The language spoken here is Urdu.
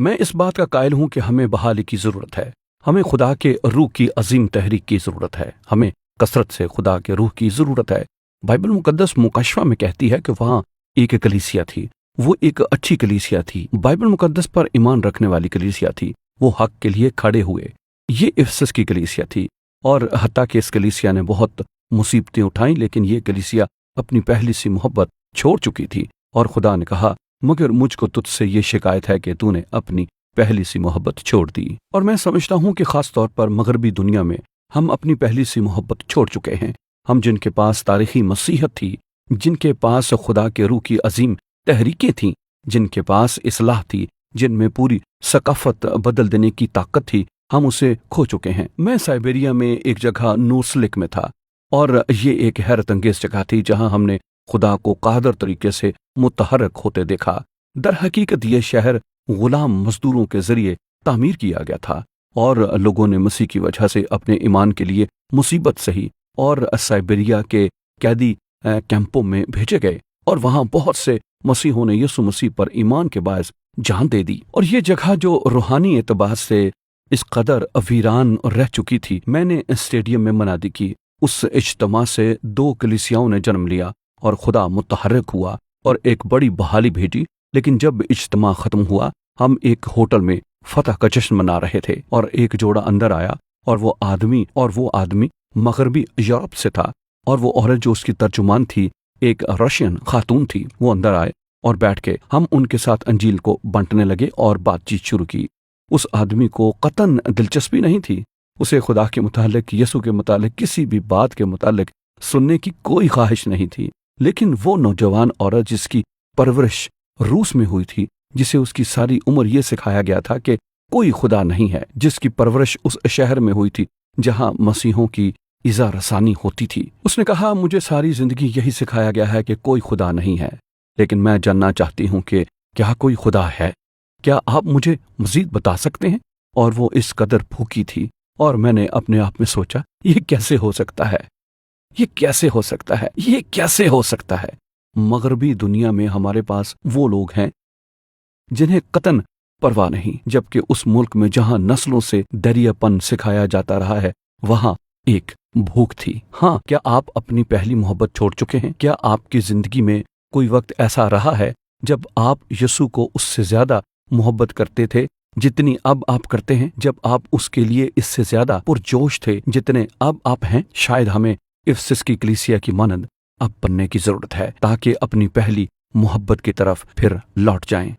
میں اس بات کا قائل ہوں کہ ہمیں بحالی کی ضرورت ہے، ہمیں خدا کے روح کی عظیم تحریک کی ضرورت ہے، ہمیں کثرت سے خدا کے روح کی ضرورت ہے۔ بائبل مقدس مکاشفہ میں کہتی ہے کہ وہاں ایک کلیسیا تھی، وہ ایک اچھی کلیسیا تھی، بائبل مقدس پر ایمان رکھنے والی کلیسیا تھی، وہ حق کے لیے کھڑے ہوئے۔ یہ افسس کی کلیسیا تھی، اور حتیٰ کہ اس کلیسیا نے بہت مصیبتیں اٹھائیں، لیکن یہ کلیسیا اپنی پہلی سی محبت چھوڑ چکی تھی، اور خدا نے کہا مگر مجھ کو تجھ سے یہ شکایت ہے کہ تو نے اپنی پہلی سی محبت چھوڑ دی۔ اور میں سمجھتا ہوں کہ خاص طور پر مغربی دنیا میں ہم اپنی پہلی سی محبت چھوڑ چکے ہیں۔ ہم جن کے پاس تاریخی مسیحت تھی، جن کے پاس خدا کے روح کی عظیم تحریکیں تھیں، جن کے پاس اصلاح تھی، جن میں پوری ثقافت بدل دینے کی طاقت تھی، ہم اسے کھو چکے ہیں۔ میں سائبیریا میں ایک جگہ نورسلک میں تھا، اور یہ ایک حیرت انگیز جگہ تھی جہاں ہم نے خدا کو قادر طریقے سے متحرک ہوتے دیکھا۔ در حقیقت یہ شہر غلام مزدوروں کے ذریعے تعمیر کیا گیا تھا، اور لوگوں نے مسیح کی وجہ سے اپنے ایمان کے لیے مصیبت سہی، اور سائبیریا کے قیدی کیمپوں میں بھیجے گئے، اور وہاں بہت سے مسیحوں نے یسوع مسیح پر ایمان کے باعث جان دے دی۔ اور یہ جگہ جو روحانی اعتبار سے اس قدر ویران رہ چکی تھی، میں نے اسٹیڈیم میں منادی کی۔ اس اجتماع سے 2 کلیسیاؤں نے جنم لیا، اور خدا متحرک ہوا اور ایک بڑی بحالی بھیجی۔ لیکن جب اجتماع ختم ہوا، ہم ایک ہوٹل میں فتح کا جشن منا رہے تھے، اور ایک جوڑا اندر آیا، اور وہ آدمی مغربی یورپ سے تھا، اور وہ عورت جو اس کی ترجمان تھی ایک رشین خاتون تھی۔ وہ اندر آئے اور بیٹھ کے ہم ان کے ساتھ انجیل کو بانٹنے لگے اور بات چیت شروع کی۔ اس آدمی کو قطعاً دلچسپی نہیں تھی، اسے خدا کے متعلق، یسوع کے متعلق، کسی بھی بات کے متعلق سننے کی کوئی خواہش نہیں تھی۔ لیکن وہ نوجوان عورت جس کی پرورش روس میں ہوئی تھی، جسے اس کی ساری عمر یہ سکھایا گیا تھا کہ کوئی خدا نہیں ہے، جس کی پرورش اس شہر میں ہوئی تھی جہاں مسیحوں کی ایذا رسانی ہوتی تھی، اس نے کہا مجھے ساری زندگی یہی سکھایا گیا ہے کہ کوئی خدا نہیں ہے، لیکن میں جاننا چاہتی ہوں کہ کیا کوئی خدا ہے؟ کیا آپ مجھے مزید بتا سکتے ہیں؟ اور وہ اس قدر بھوکی تھی، اور میں نے اپنے آپ میں سوچا یہ کیسے ہو سکتا ہے؟ یہ کیسے ہو سکتا ہے؟ یہ کیسے ہو سکتا ہے؟ مغربی دنیا میں ہمارے پاس وہ لوگ ہیں جنہیں قطعاً پرواہ نہیں، جبکہ اس ملک میں جہاں نسلوں سے دریا پن سکھایا جاتا رہا ہے، وہاں ایک بھوک تھی۔ ہاں، کیا آپ اپنی پہلی محبت چھوڑ چکے ہیں؟ کیا آپ کی زندگی میں کوئی وقت ایسا رہا ہے جب آپ یسوع کو اس سے زیادہ محبت کرتے تھے جتنی اب آپ کرتے ہیں، جب آپ اس کے لیے اس سے زیادہ پرجوش تھے جتنے اب آپ ہیں؟ شاید ہمیں افسس کی کلیسیا کی مانند اب بننے کی ضرورت ہے تاکہ اپنی پہلی محبت کی طرف پھر لوٹ جائیں۔